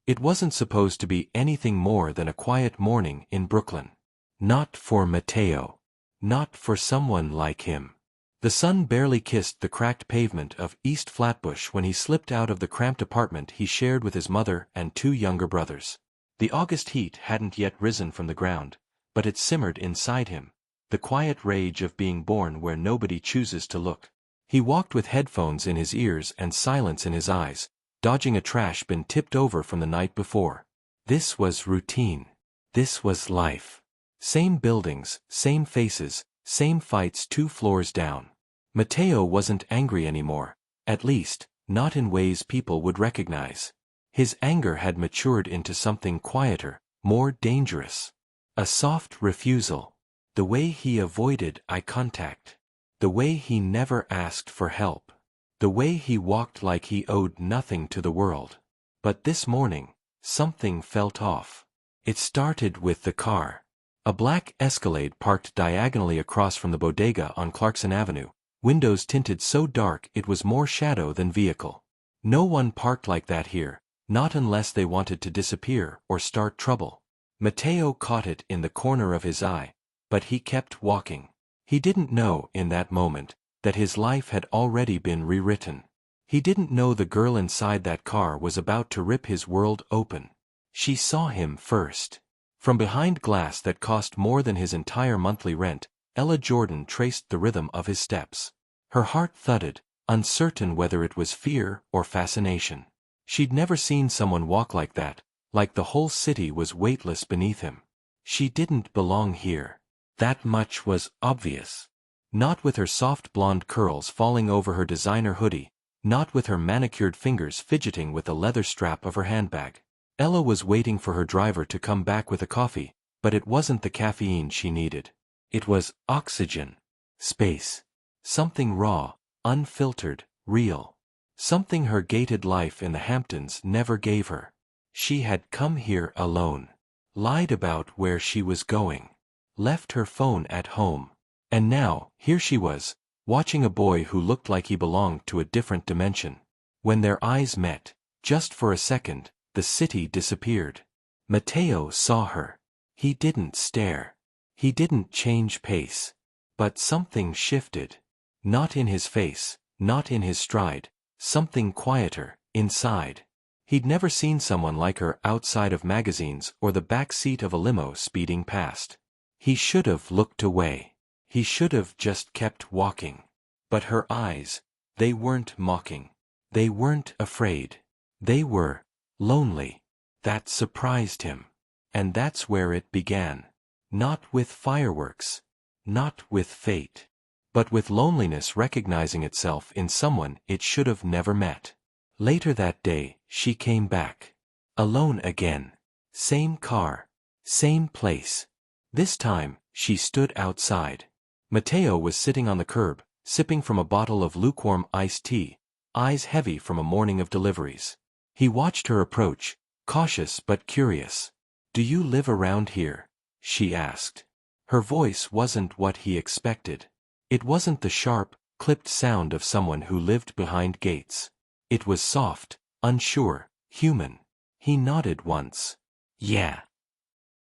It wasn't supposed to be anything more than a quiet morning in Brooklyn. Not for Mateo. Not for someone like him. The sun barely kissed the cracked pavement of East Flatbush when he slipped out of the cramped apartment he shared with his mother and two younger brothers. The August heat hadn't yet risen from the ground, but it simmered inside him, the quiet rage of being born where nobody chooses to look. He walked with headphones in his ears and silence in his eyes, dodging a trash bin tipped over from the night before. This was routine. This was life. Same buildings, same faces, same fights 2 floors down. Mateo wasn't angry anymore, at least, not in ways people would recognize. His anger had matured into something quieter, more dangerous. A soft refusal. The way he avoided eye contact. The way he never asked for help. The way he walked like he owed nothing to the world. But this morning, something felt off. It started with the car. A black Escalade parked diagonally across from the bodega on Clarkson Avenue, windows tinted so dark it was more shadow than vehicle. No one parked like that here, not unless they wanted to disappear or start trouble. Mateo caught it in the corner of his eye, but he kept walking. He didn't know, in that moment, that his life had already been rewritten. He didn't know the girl inside that car was about to rip his world open. She saw him first. From behind glass that cost more than his entire monthly rent, Ella Jordan traced the rhythm of his steps. Her heart thudded, uncertain whether it was fear or fascination. She'd never seen someone walk like that, like the whole city was weightless beneath him. She didn't belong here. That much was obvious. Not with her soft blonde curls falling over her designer hoodie, not with her manicured fingers fidgeting with the leather strap of her handbag. Ella was waiting for her driver to come back with a coffee, but it wasn't the caffeine she needed. It was oxygen. Space. Something raw, unfiltered, real. Something her gated life in the Hamptons never gave her. She had come here alone. Lied about where she was going. Left her phone at home. And now, here she was, watching a boy who looked like he belonged to a different dimension. When their eyes met, just for a second, the city disappeared. Mateo saw her. He didn't stare. He didn't change pace. But something shifted. Not in his face, not in his stride, something quieter, inside. He'd never seen someone like her outside of magazines or the back seat of a limo speeding past. He should have looked away. He should have just kept walking. But her eyes, they weren't mocking. They weren't afraid. They were lonely. That surprised him. And that's where it began. Not with fireworks. Not with fate. But with loneliness recognizing itself in someone it should have never met. Later that day, she came back. Alone again. Same car. Same place. This time, she stood outside. Mateo was sitting on the curb, sipping from a bottle of lukewarm iced tea, eyes heavy from a morning of deliveries. He watched her approach, cautious but curious. "Do you live around here?" she asked. Her voice wasn't what he expected. It wasn't the sharp, clipped sound of someone who lived behind gates. It was soft, unsure, human. He nodded once. "Yeah."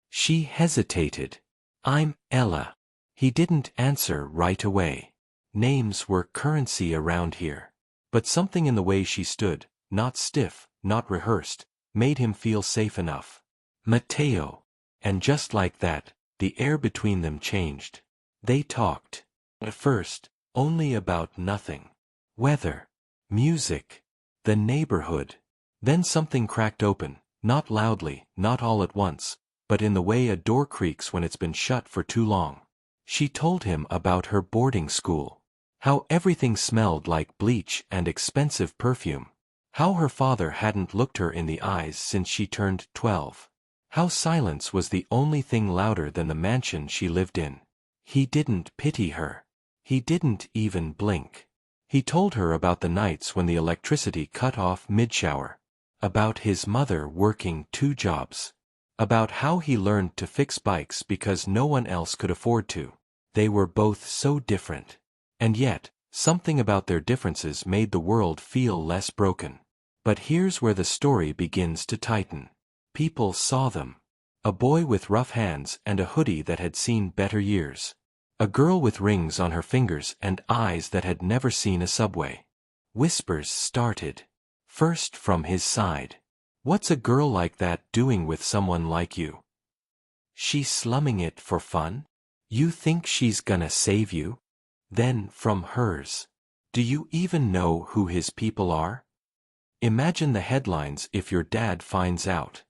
She hesitated. "I'm Ella." He didn't answer right away. Names were currency around here. But something in the way she stood, not stiff, not rehearsed, made him feel safe enough. Mateo. And just like that, the air between them changed. They talked. At first, only about nothing. Weather. Music. The neighborhood. Then something cracked open, not loudly, not all at once, but in the way a door creaks when it's been shut for too long. She told him about her boarding school. How everything smelled like bleach and expensive perfume. How her father hadn't looked her in the eyes since she turned 12. How silence was the only thing louder than the mansion she lived in. He didn't pity her. He didn't even blink. He told her about the nights when the electricity cut off mid-shower. About his mother working 2 jobs. About how he learned to fix bikes because no one else could afford to. They were both so different. And yet, something about their differences made the world feel less broken. But here's where the story begins to tighten. People saw them. A boy with rough hands and a hoodie that had seen better years. A girl with rings on her fingers and eyes that had never seen a subway. Whispers started. First from his side. What's a girl like that doing with someone like you? She's slumming it for fun? You think she's gonna save you? Then from hers. Do you even know who his people are? Imagine the headlines if your dad finds out.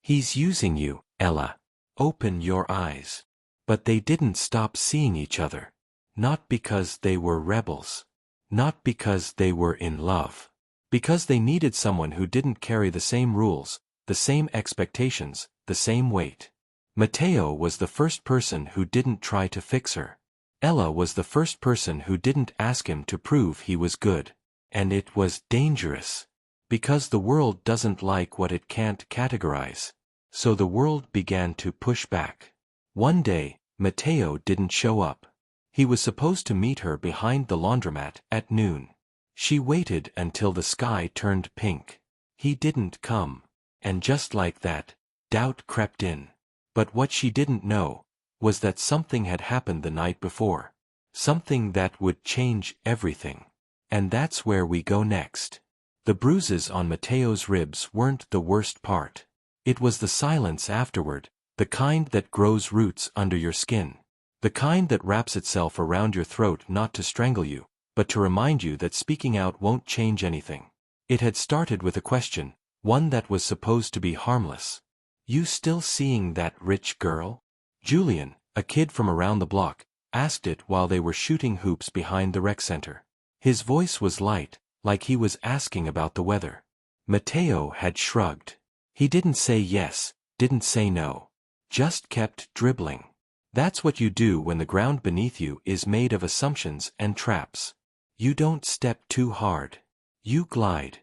He's using you, Ella. Open your eyes. But they didn't stop seeing each other. Not because they were rebels. Not because they were in love. Because they needed someone who didn't carry the same rules, the same expectations, the same weight. Matteo was the first person who didn't try to fix her. Ella was the first person who didn't ask him to prove he was good. And it was dangerous. Because the world doesn't like what it can't categorize. So the world began to push back. One day, Matteo didn't show up. He was supposed to meet her behind the laundromat at noon. She waited until the sky turned pink. He didn't come. And just like that, doubt crept in. But what she didn't know was that something had happened the night before. Something that would change everything. And that's where we go next. The bruises on Matteo's ribs weren't the worst part. It was the silence afterward, the kind that grows roots under your skin. The kind that wraps itself around your throat not to strangle you, but to remind you that speaking out won't change anything. It had started with a question, one that was supposed to be harmless. You still seeing that rich girl? Julian, a kid from around the block, asked it while they were shooting hoops behind the rec center. His voice was light, like he was asking about the weather. Matteo had shrugged. He didn't say yes, didn't say no. Just kept dribbling. That's what you do when the ground beneath you is made of assumptions and traps. You don't step too hard. You glide.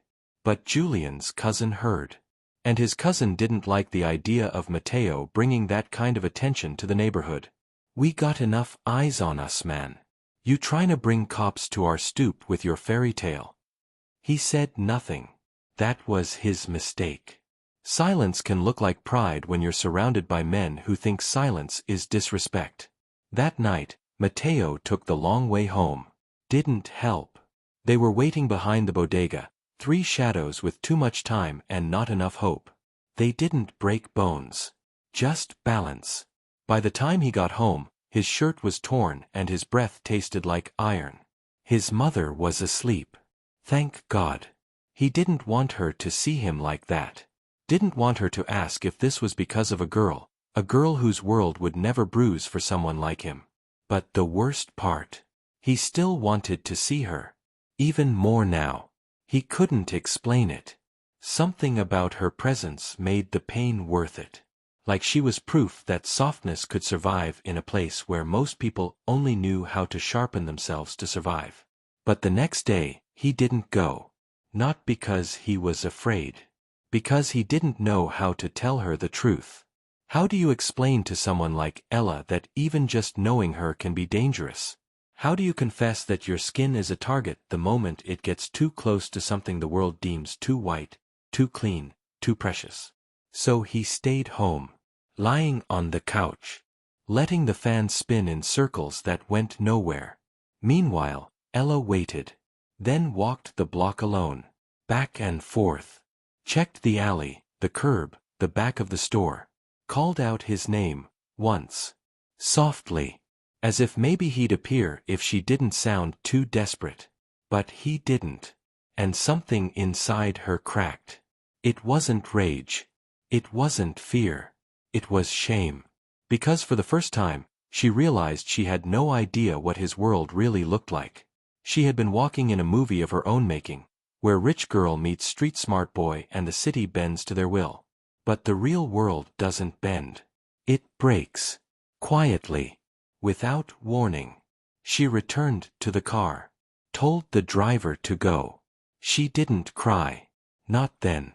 But Julian's cousin heard. And his cousin didn't like the idea of Matteo bringing that kind of attention to the neighborhood. We got enough eyes on us, man. You trying to bring cops to our stoop with your fairy tale? He said nothing. That was his mistake. Silence can look like pride when you're surrounded by men who think silence is disrespect. That night, Matteo took the long way home. Didn't help. They were waiting behind the bodega, three shadows with too much time and not enough hope. They didn't break bones. Just balance. By the time he got home, his shirt was torn and his breath tasted like iron. His mother was asleep. Thank God. He didn't want her to see him like that. Didn't want her to ask if this was because of a girl whose world would never bruise for someone like him. But the worst part, he still wanted to see her. Even more now. He couldn't explain it. Something about her presence made the pain worth it. Like she was proof that softness could survive in a place where most people only knew how to sharpen themselves to survive. But the next day, he didn't go. Not because he was afraid. Because he didn't know how to tell her the truth. How do you explain to someone like Ella that even just knowing her can be dangerous? How do you confess that your skin is a target the moment it gets too close to something the world deems too white, too clean, too precious? So he stayed home, lying on the couch, letting the fan spin in circles that went nowhere. Meanwhile, Ella waited, then walked the block alone, back and forth. Checked the alley, the curb, the back of the store. Called out his name, once. Softly. As if maybe he'd appear if she didn't sound too desperate. But he didn't. And something inside her cracked. It wasn't rage. It wasn't fear. It was shame. Because for the first time, she realized she had no idea what his world really looked like. She had been walking in a movie of her own making, where rich girl meets street smart boy and the city bends to their will. But the real world doesn't bend. It breaks. Quietly. Without warning. She returned to the car. Told the driver to go. She didn't cry. Not then.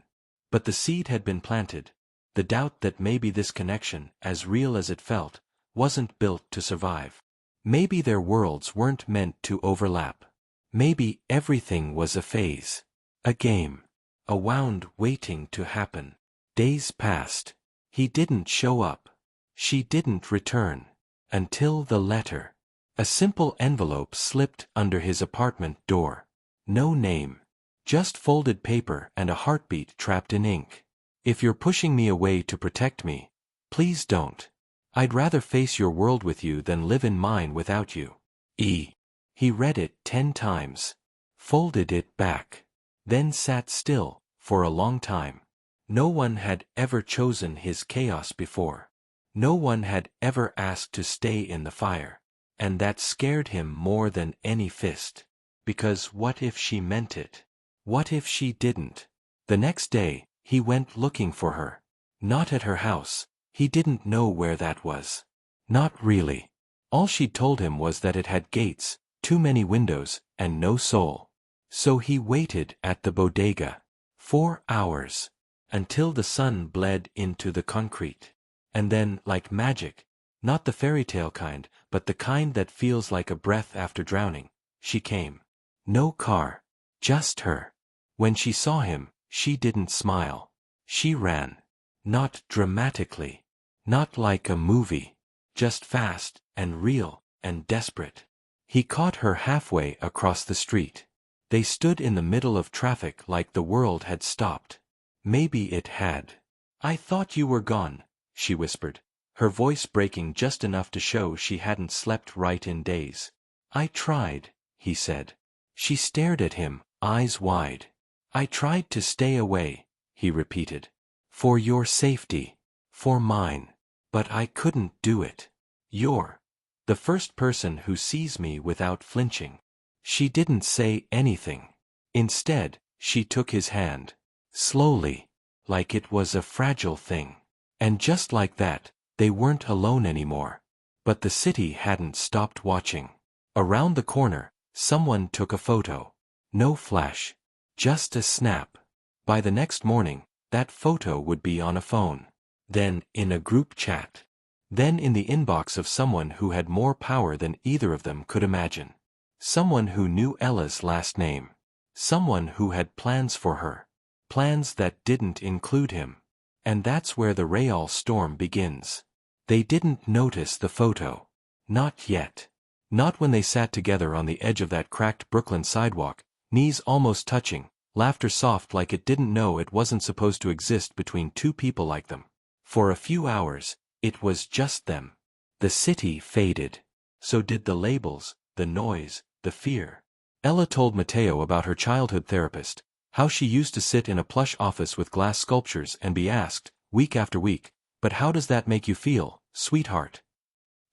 But the seed had been planted. The doubt that maybe this connection, as real as it felt, wasn't built to survive. Maybe their worlds weren't meant to overlap. Maybe everything was a phase. A game. a wound waiting to happen. Days passed. He didn't show up. She didn't return. Until the letter. A simple envelope slipped under his apartment door. No name. Just folded paper and a heartbeat trapped in ink. If you're pushing me away to protect me, please don't. I'd rather face your world with you than live in mine without you. E. He read it 10 times. Folded it back. Then sat still, for a long time. No one had ever chosen his chaos before. No one had ever asked to stay in the fire. And that scared him more than any fist. Because what if she meant it? What if she didn't? The next day, he went looking for her. Not at her house. He didn't know where that was. Not really. All she'd told him was that it had gates, too many windows, and no soul. So he waited at the bodega. 4 hours. Until the sun bled into the concrete. And then, like magic, not the fairy tale kind, but the kind that feels like a breath after drowning, she came. No car. Just her. When she saw him, she didn't smile. She ran. Not dramatically. Not like a movie. Just fast, and real, and desperate. He caught her halfway across the street. They stood in the middle of traffic like the world had stopped. Maybe it had. "I thought you were gone," she whispered, her voice breaking just enough to show she hadn't slept right in days. "I tried," he said. She stared at him, eyes wide. "I tried to stay away," he repeated. "For your safety. For mine. But I couldn't do it. You're the first person who sees me without flinching." She didn't say anything. Instead, she took his hand. Slowly. Like it was a fragile thing. And just like that, they weren't alone anymore. But the city hadn't stopped watching. Around the corner, someone took a photo. No flash. Just a snap. By the next morning, that photo would be on a phone. Then, in a group chat. Then in the inbox of someone who had more power than either of them could imagine. Someone who knew Ella's last name. Someone who had plans for her. Plans that didn't include him. And that's where the Real storm begins. They didn't notice the photo. Not yet. Not when they sat together on the edge of that cracked Brooklyn sidewalk, knees almost touching, laughter soft like it didn't know it wasn't supposed to exist between two people like them. For a few hours, it was just them. The city faded. So did the labels, the noise, the fear. Ella told Mateo about her childhood therapist, how she used to sit in a plush office with glass sculptures and be asked, week after week, "But how does that make you feel, sweetheart?"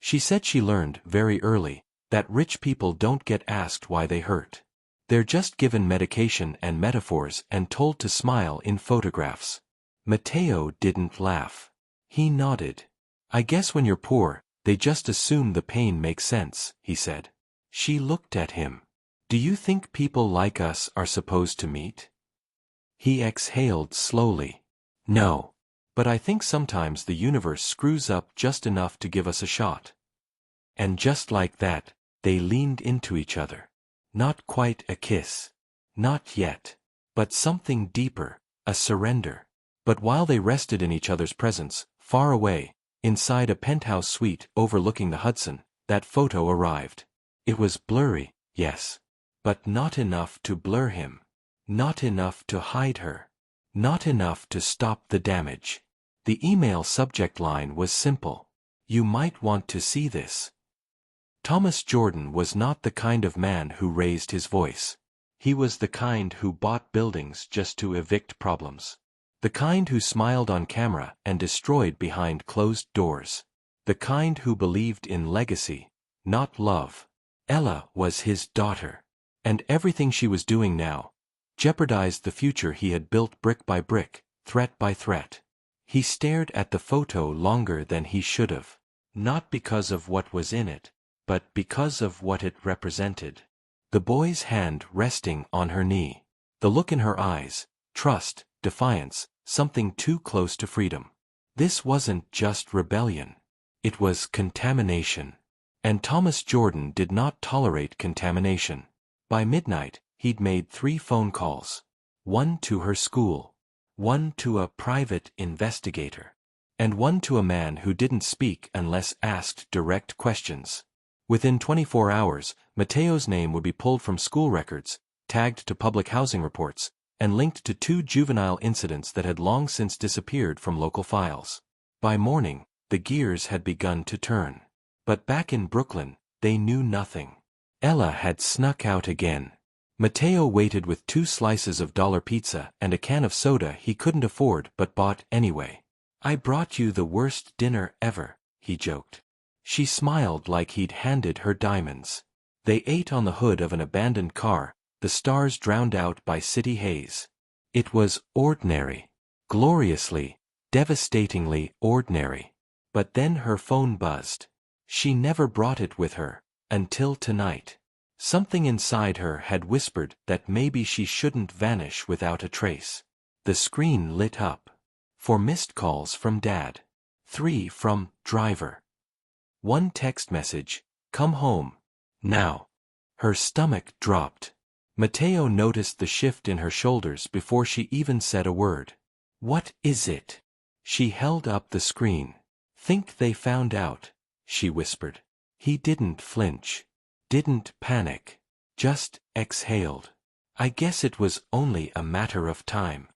She said she learned, very early, that rich people don't get asked why they hurt. They're just given medication and metaphors and told to smile in photographs. Mateo didn't laugh. He nodded. "I guess when you're poor, they just assume the pain makes sense," he said. She looked at him. "Do you think people like us are supposed to meet?" He exhaled slowly. "No. But I think sometimes the universe screws up just enough to give us a shot." And just like that, they leaned into each other. Not quite a kiss. Not yet. But something deeper, a surrender. But while they rested in each other's presence, far away, inside a penthouse suite overlooking the Hudson, that photo arrived. It was blurry, yes. But not enough to blur him. Not enough to hide her. Not enough to stop the damage. The email subject line was simple. "You might want to see this." Thomas Jordan was not the kind of man who raised his voice. He was the kind who bought buildings just to evict problems. The kind who smiled on camera and destroyed behind closed doors. The kind who believed in legacy, not love. Ella was his daughter. And everything she was doing now jeopardized the future he had built brick by brick, threat by threat. He stared at the photo longer than he should have. Not because of what was in it, but because of what it represented. The boy's hand resting on her knee. The look in her eyes, trust, defiance, something too close to freedom. This wasn't just rebellion. It was contamination. And Thomas Jordan did not tolerate contamination. By midnight, he'd made 3 phone calls. one to her school, one to a private investigator, and one to a man who didn't speak unless asked direct questions. Within 24 hours, Mateo's name would be pulled from school records, tagged to public housing reports, and linked to 2 juvenile incidents that had long since disappeared from local files. By morning, the gears had begun to turn. But back in Brooklyn, they knew nothing. Ella had snuck out again. Mateo waited with 2 slices of dollar pizza and a can of soda he couldn't afford but bought anyway. "I brought you the worst dinner ever," he joked. She smiled like he'd handed her diamonds. They ate on the hood of an abandoned car, the stars drowned out by city haze. It was ordinary. Gloriously, devastatingly ordinary. But then her phone buzzed. She never brought it with her, until tonight. Something inside her had whispered that maybe she shouldn't vanish without a trace. The screen lit up. 4 missed calls from Dad. 3 from driver. 1 text message, "Come home. Now." Her stomach dropped. Mateo noticed the shift in her shoulders before she even said a word. "What is it?" She held up the screen. "Think they found out," she whispered. He didn't flinch. Didn't panic. Just exhaled. "I guess it was only a matter of time."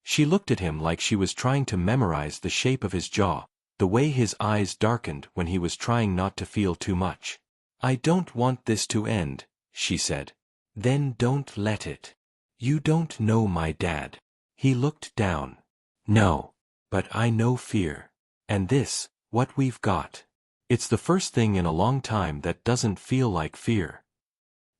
She looked at him like she was trying to memorize the shape of his jaw, the way his eyes darkened when he was trying not to feel too much. "I don't want this to end," she said. "Then don't let it. You don't know my dad." He looked down. "No. But I know fear. And this, what we've got. It's the first thing in a long time that doesn't feel like fear."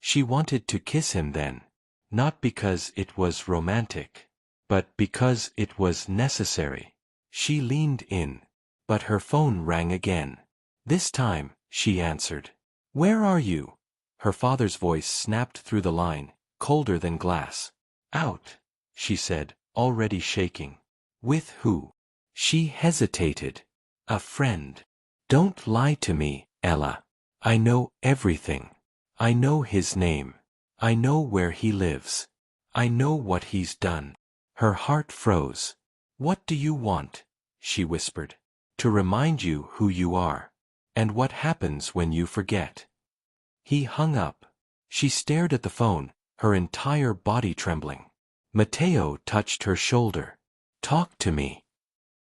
She wanted to kiss him then. Not because it was romantic. But because it was necessary. She leaned in. But her phone rang again. This time, she answered. "Where are you?" Her father's voice snapped through the line, colder than glass. "Out," she said, already shaking. "With who?" She hesitated. "A friend." "Don't lie to me, Ella. I know everything. I know his name. I know where he lives. I know what he's done." Her heart froze. "What do you want?" she whispered. "To remind you who you are. And what happens when you forget." He hung up. She stared at the phone, her entire body trembling. Mateo touched her shoulder. "Talk to me."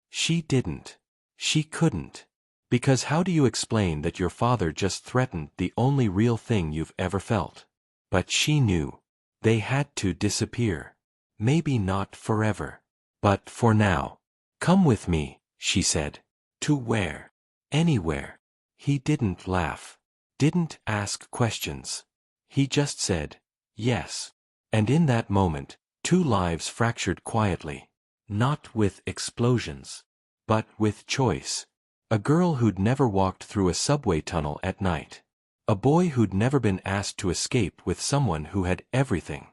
She didn't. She couldn't. Because how do you explain that your father just threatened the only real thing you've ever felt? But she knew. They had to disappear. Maybe not forever. But for now. "Come with me," she said. "To where?" "Anywhere." He didn't laugh. Didn't ask questions. He just said, "Yes." And in that moment, 2 lives fractured quietly. Not with explosions. But with choice. A girl who'd never walked through a subway tunnel at night. A boy who'd never been asked to escape with someone who had everything.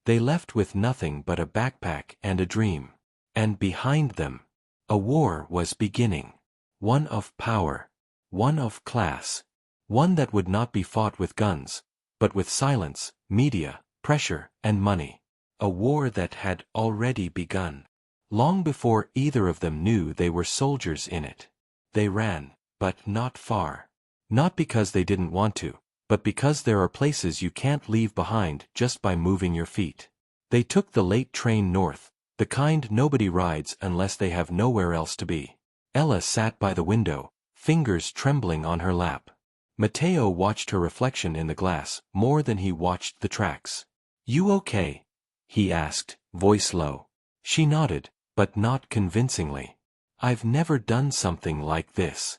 They left with nothing but a backpack and a dream. And behind them, a war was beginning. One of power. One of class. One that would not be fought with guns, but with silence, media, pressure, and money. A war that had already begun. Long before either of them knew they were soldiers in it. They ran, but not far. Not because they didn't want to, but because there are places you can't leave behind just by moving your feet. They took the late train north, the kind nobody rides unless they have nowhere else to be. Ella sat by the window, fingers trembling on her lap. Mateo watched her reflection in the glass more than he watched the tracks. "You okay?" he asked, voice low. She nodded, but not convincingly. "I've never done something like this."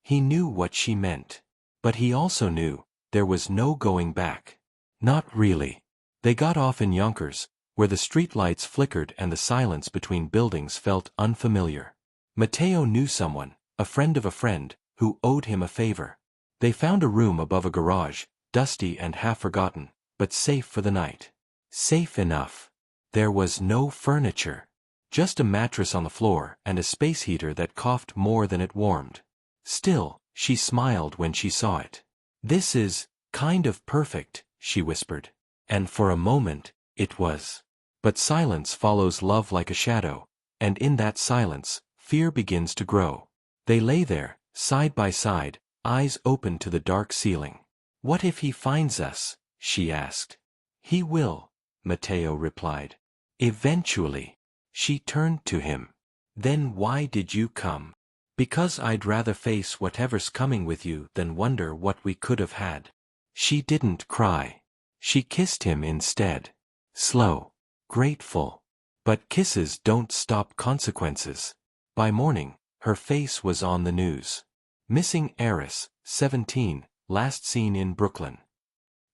He knew what she meant. But he also knew there was no going back. Not really. They got off in Yonkers, where the streetlights flickered and the silence between buildings felt unfamiliar. Mateo knew someone, a friend of a friend, who owed him a favor. They found a room above a garage, dusty and half-forgotten, but safe for the night. Safe enough. There was no furniture. Just a mattress on the floor and a space heater that coughed more than it warmed. Still, she smiled when she saw it. "This is kind of perfect," she whispered. And for a moment, it was. But silence follows love like a shadow, and in that silence, fear begins to grow. They lay there, side by side, eyes open to the dark ceiling. "What if he finds us?" she asked. "He will," Matteo replied. "Eventually." She turned to him. "Then why did you come?" "Because I'd rather face whatever's coming with you than wonder what we could have had." She didn't cry. She kissed him instead. Slow. Grateful. But kisses don't stop consequences. By morning, her face was on the news. Missing Heiress, 17, last seen in Brooklyn.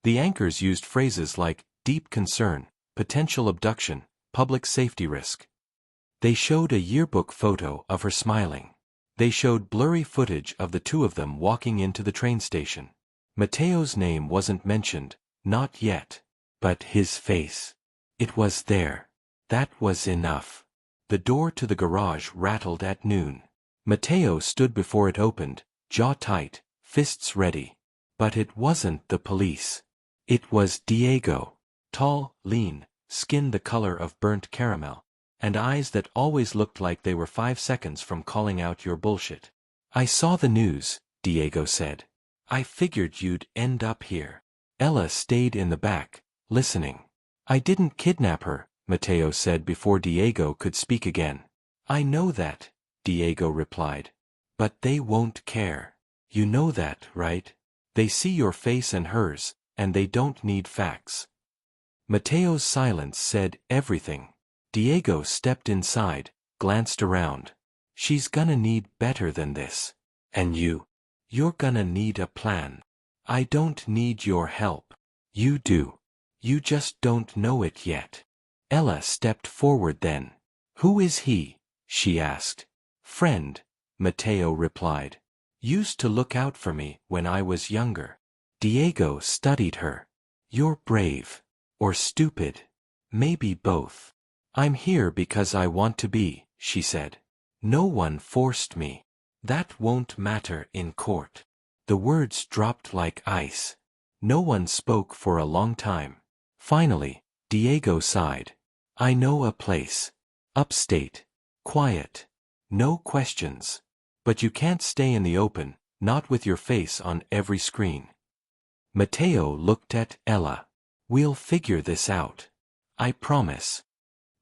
The anchors used phrases like deep concern, potential abduction, public safety risk. They showed a yearbook photo of her smiling. They showed blurry footage of the two of them walking into the train station. Matteo's name wasn't mentioned, not yet. But his face. It was there. That was enough. The door to the garage rattled at noon. Matteo stood before it opened, jaw tight, fists ready. But it wasn't the police. It was Diego. Tall, lean, skin the color of burnt caramel, and eyes that always looked like they were 5 seconds from calling out your bullshit. "I saw the news," Diego said. "I figured you'd end up here." Ella stayed in the back, listening. "I didn't kidnap her," Matteo said before Diego could speak again. "I know that," Diego replied. "But they won't care. You know that, right? They see your face and hers, and they don't need facts." Matteo's silence said everything. Diego stepped inside, glanced around. "She's gonna need better than this. And you're gonna need a plan. I don't need your help. You do. You just don't know it yet." Ella stepped forward then. "Who is he?" she asked. "Friend," Matteo replied. "Used to look out for me when I was younger." Diego studied her. "You're brave. Or stupid. Maybe both." "I'm here because I want to be," she said. "No one forced me." "That won't matter in court." The words dropped like ice. No one spoke for a long time. Finally, Diego sighed. "I know a place. Upstate. Quiet. No questions. But you can't stay in the open, not with your face on every screen." Matteo looked at Ella. "We'll figure this out. I promise."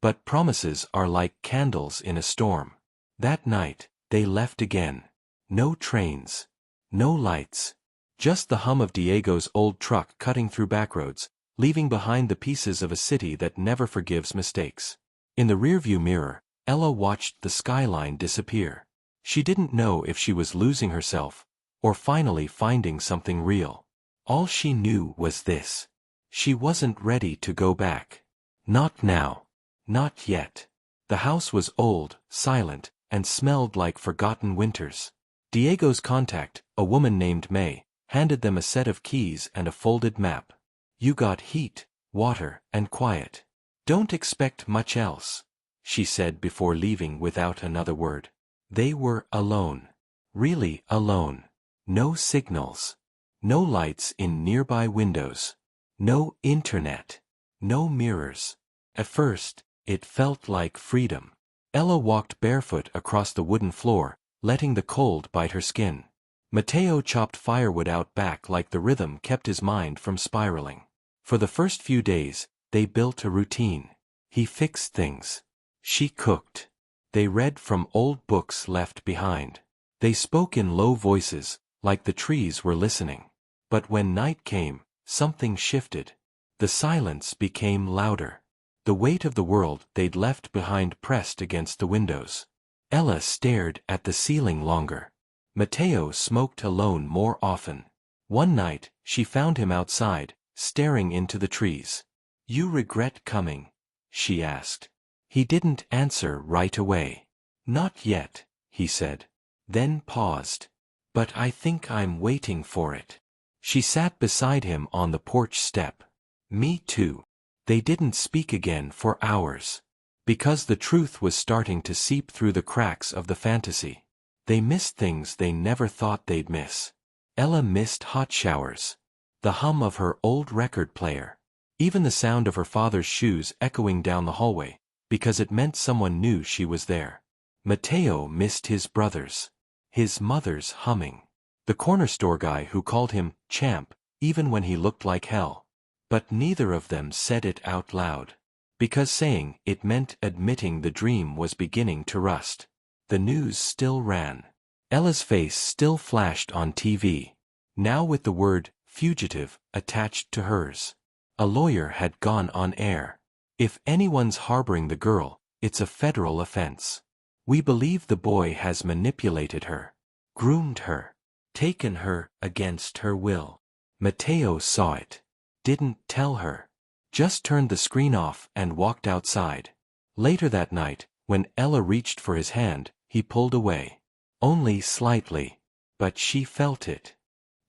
But promises are like candles in a storm. That night, they left again. No trains. No lights. Just the hum of Diego's old truck cutting through backroads, leaving behind the pieces of a city that never forgives mistakes. In the rearview mirror, Ella watched the skyline disappear. She didn't know if she was losing herself, or finally finding something real. All she knew was this. She wasn't ready to go back. Not now. Not yet. The house was old, silent, and smelled like forgotten winters. Diego's contact, a woman named May, handed them a set of keys and a folded map. "You got heat, water, and quiet. Don't expect much else," she said before leaving without another word. They were alone. Really alone. No signals. No lights in nearby windows. No internet. No mirrors. At first, it felt like freedom. Ella walked barefoot across the wooden floor, letting the cold bite her skin. Matteo chopped firewood out back like the rhythm kept his mind from spiraling. For the first few days, they built a routine. He fixed things. She cooked. They read from old books left behind. They spoke in low voices, like the trees were listening. But when night came, something shifted. The silence became louder. The weight of the world they'd left behind pressed against the windows. Ella stared at the ceiling longer. Matteo smoked alone more often. One night, she found him outside, staring into the trees. "You regret coming?" she asked. He didn't answer right away. "Not yet," he said. Then paused. "But I think I'm waiting for it." She sat beside him on the porch step. "Me too." They didn't speak again for hours. Because the truth was starting to seep through the cracks of the fantasy. They missed things they never thought they'd miss. Ella missed hot showers. The hum of her old record player. Even the sound of her father's shoes echoing down the hallway, because it meant someone knew she was there. Mateo missed his brothers. His mother's humming. The corner store guy who called him champ, even when he looked like hell. But neither of them said it out loud. Because saying it meant admitting the dream was beginning to rust. The news still ran. Ella's face still flashed on TV. Now with the word fugitive attached to hers. A lawyer had gone on air. If anyone's harboring the girl, it's a federal offense. We believe the boy has manipulated her, groomed her, taken her against her will. Mateo saw it. Didn't tell her. Just turned the screen off and walked outside. Later that night, when Ella reached for his hand, he pulled away. Only slightly. But she felt it.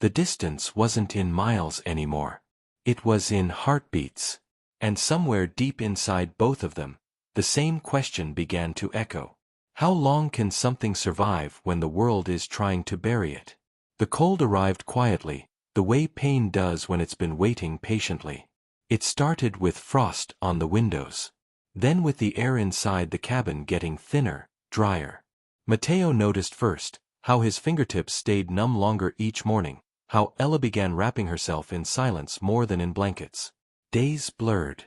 The distance wasn't in miles anymore. It was in heartbeats. And somewhere deep inside both of them, the same question began to echo. How long can something survive when the world is trying to bury it? The cold arrived quietly, the way pain does when it's been waiting patiently. It started with frost on the windows. Then with the air inside the cabin getting thinner, drier. Mateo noticed first how his fingertips stayed numb longer each morning, how Ella began wrapping herself in silence more than in blankets. Days blurred.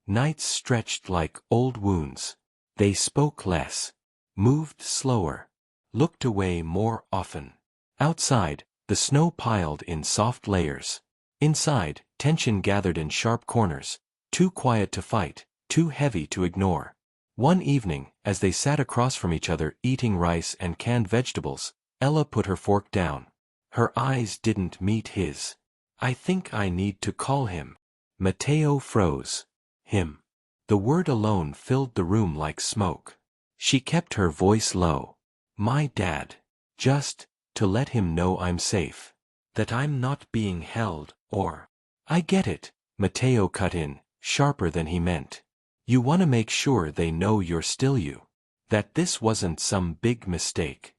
Nights stretched like old wounds. They spoke less. Moved slower. Looked away more often. Outside, the snow piled in soft layers. Inside, tension gathered in sharp corners, too quiet to fight, too heavy to ignore. One evening, as they sat across from each other eating rice and canned vegetables, Ella put her fork down. Her eyes didn't meet his. I think I need to call him. Mateo froze. Him. The word alone filled the room like smoke. She kept her voice low. My dad. Just to let him know I'm safe. That I'm not being held, or... I get it, Mateo cut in, sharper than he meant. You want to make sure they know you're still you. That this wasn't some big mistake.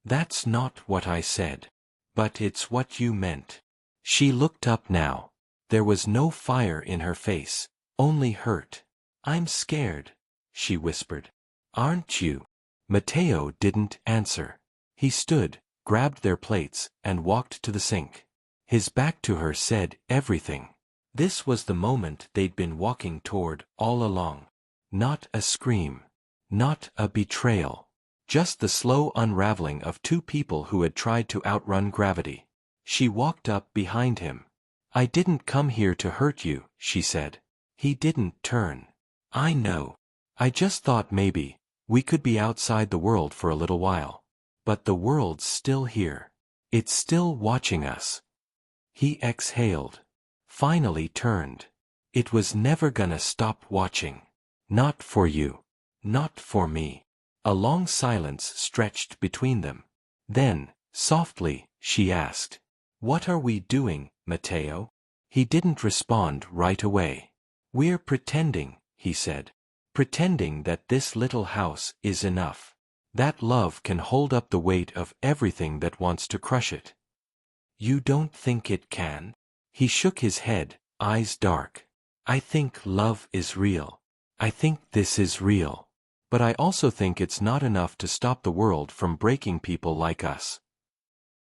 That's not what I said. But it's what you meant. She looked up now. There was no fire in her face, only hurt. I'm scared, she whispered. Aren't you? Mateo didn't answer. He stood, grabbed their plates, and walked to the sink. His back to her said everything. This was the moment they'd been walking toward all along. Not a scream. Not a betrayal. Just the slow unraveling of two people who had tried to outrun gravity. She walked up behind him. I didn't come here to hurt you, she said. He didn't turn. I know. I just thought maybe we could be outside the world for a little while. But the world's still here. It's still watching us. He exhaled. Finally turned. It was never gonna stop watching. Not for you. Not for me. A long silence stretched between them. Then, softly, she asked, What are we doing, Mateo? He didn't respond right away. We're pretending, he said. Pretending that this little house is enough. That love can hold up the weight of everything that wants to crush it. You don't think it can? He shook his head, eyes dark. I think love is real. I think this is real. But I also think it's not enough to stop the world from breaking people like us.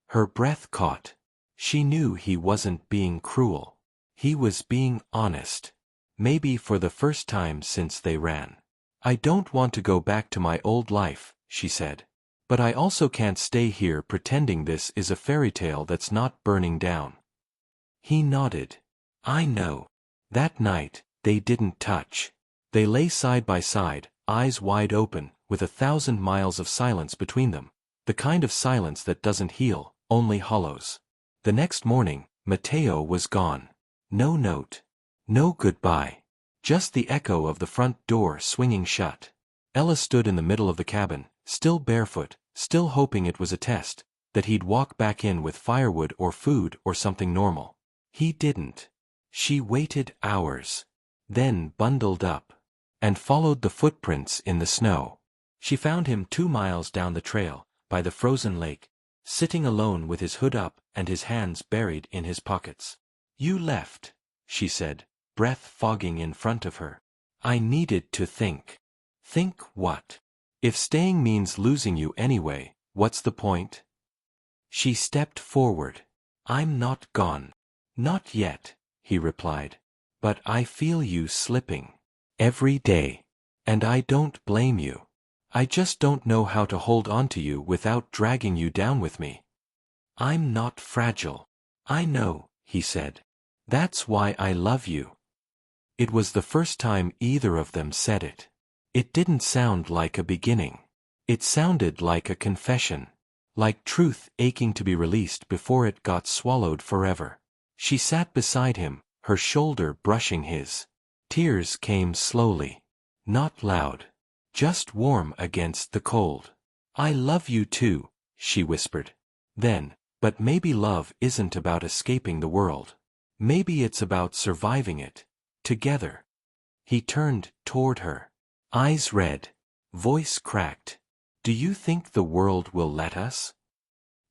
Her breath caught. She knew he wasn't being cruel. He was being honest. Maybe for the first time since they ran. I don't want to go back to my old life, she said. But I also can't stay here pretending this is a fairy tale that's not burning down. He nodded. I know. That night, they didn't touch. They lay side by side, eyes wide open, with 1,000 miles of silence between them. The kind of silence that doesn't heal, only hollows. The next morning, Mateo was gone. No note. No goodbye. Just the echo of the front door swinging shut. Ella stood in the middle of the cabin, still barefoot, still hoping it was a test, that he'd walk back in with firewood or food or something normal. He didn't. She waited hours. Then bundled up. And followed the footprints in the snow. She found him 2 miles down the trail, by the frozen lake, sitting alone with his hood up and his hands buried in his pockets. You left, she said, breath fogging in front of her. I needed to think. Think what? If staying means losing you anyway, what's the point? She stepped forward. I'm not gone. Not yet, he replied. But I feel you slipping. Every day. And I don't blame you. I just don't know how to hold on to you without dragging you down with me. I'm not fragile. I know, he said. That's why I love you. It was the first time either of them said it. It didn't sound like a beginning. It sounded like a confession. Like truth aching to be released before it got swallowed forever. She sat beside him, her shoulder brushing his. Tears came slowly. Not loud. Just warm against the cold. I love you too, she whispered. Then, but maybe love isn't about escaping the world. Maybe it's about surviving it. Together. He turned toward her. Eyes red. Voice cracked. Do you think the world will let us?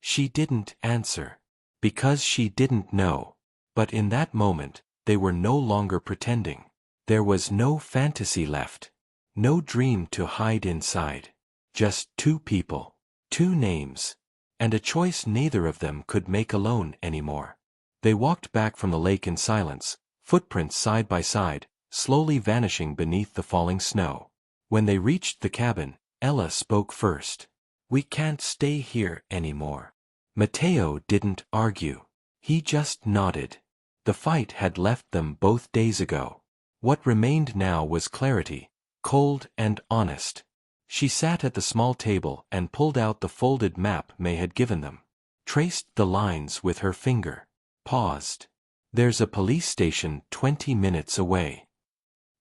She didn't answer. Because she didn't know. But in that moment, they were no longer pretending. There was no fantasy left. No dream to hide inside. Just two people. Two names. And a choice neither of them could make alone anymore. They walked back from the lake in silence, footprints side by side, slowly vanishing beneath the falling snow. When they reached the cabin, Ella spoke first. We can't stay here anymore. Matteo didn't argue. He just nodded. The fight had left them both days ago. What remained now was clarity, cold and honest. She sat at the small table and pulled out the folded map May had given them. Traced the lines with her finger. Paused. There's a police station 20 minutes away.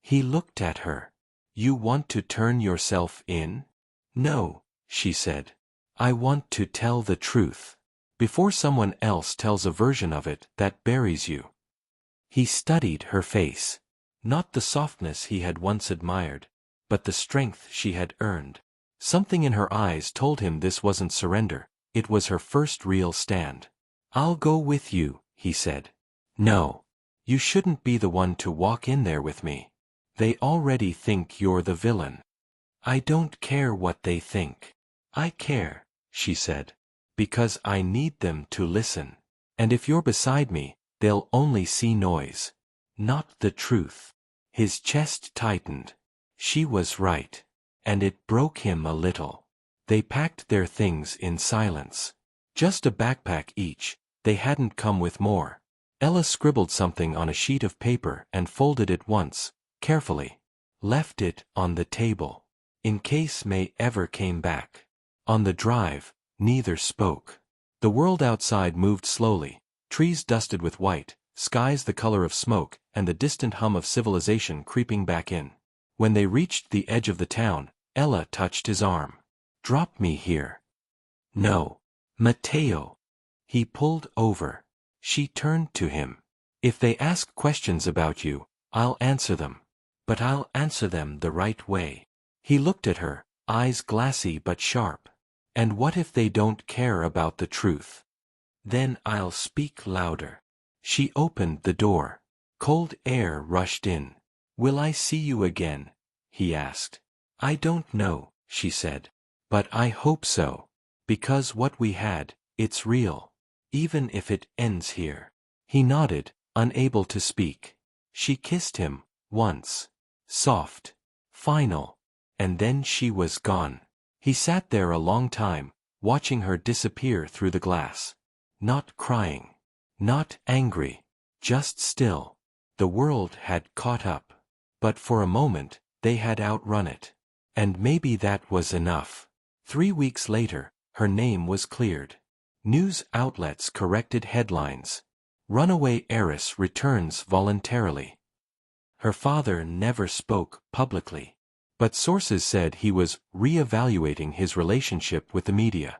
He looked at her. You want to turn yourself in? No, she said. I want to tell the truth. Before someone else tells a version of it that buries you. He studied her face. Not the softness he had once admired, but the strength she had earned. Something in her eyes told him this wasn't surrender, it was her first real stand. I'll go with you, he said. No. You shouldn't be the one to walk in there with me. They already think you're the villain. I don't care what they think. I care, she said. Because I need them to listen. And if you're beside me, they'll only see noise. Not the truth. His chest tightened. She was right. And it broke him a little. They packed their things in silence. Just a backpack each, they hadn't come with more. Ella scribbled something on a sheet of paper and folded it once, carefully. Left it on the table. In case May ever came back. On the drive, neither spoke. The world outside moved slowly, trees dusted with white, skies the color of smoke, and the distant hum of civilization creeping back in. When they reached the edge of the town, Ella touched his arm. Drop me here. No. Matteo. He pulled over. She turned to him. If they ask questions about you, I'll answer them. But I'll answer them the right way. He looked at her, eyes glassy but sharp. And what if they don't care about the truth? Then I'll speak louder. She opened the door. Cold air rushed in. Will I see you again? He asked. I don't know, she said. But I hope so. Because what we had, it's real. Even if it ends here. He nodded, unable to speak. She kissed him, once. Soft. Final. And then she was gone. He sat there a long time, watching her disappear through the glass. Not crying. Not angry. Just still. The world had caught up. But for a moment, they had outrun it. And maybe that was enough. 3 weeks later, her name was cleared. News outlets corrected headlines. Runaway heiress returns voluntarily. Her father never spoke publicly. But sources said he was re-evaluating his relationship with the media.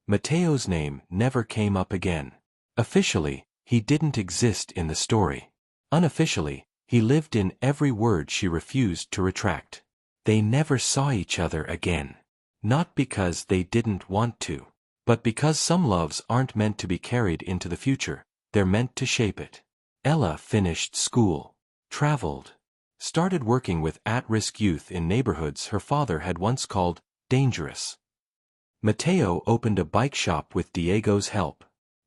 Matteo's name never came up again. Officially, he didn't exist in the story. Unofficially, he lived in every word she refused to retract. They never saw each other again. Not because they didn't want to, but because some loves aren't meant to be carried into the future, they're meant to shape it. Ella finished school. traveled, started working with at-risk youth in neighborhoods her father had once called dangerous. Mateo opened a bike shop with Diego's help.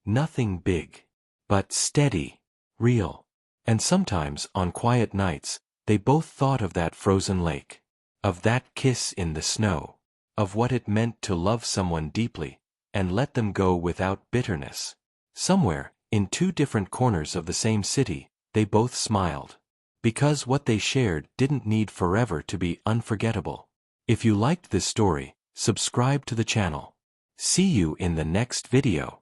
Nothing big, but steady, real. And sometimes, on quiet nights, they both thought of that frozen lake, of that kiss in the snow, of what it meant to love someone deeply, and let them go without bitterness. Somewhere, in two different corners of the same city, they both smiled. Because what they shared didn't need forever to be unforgettable. If you liked this story, subscribe to the channel. See you in the next video.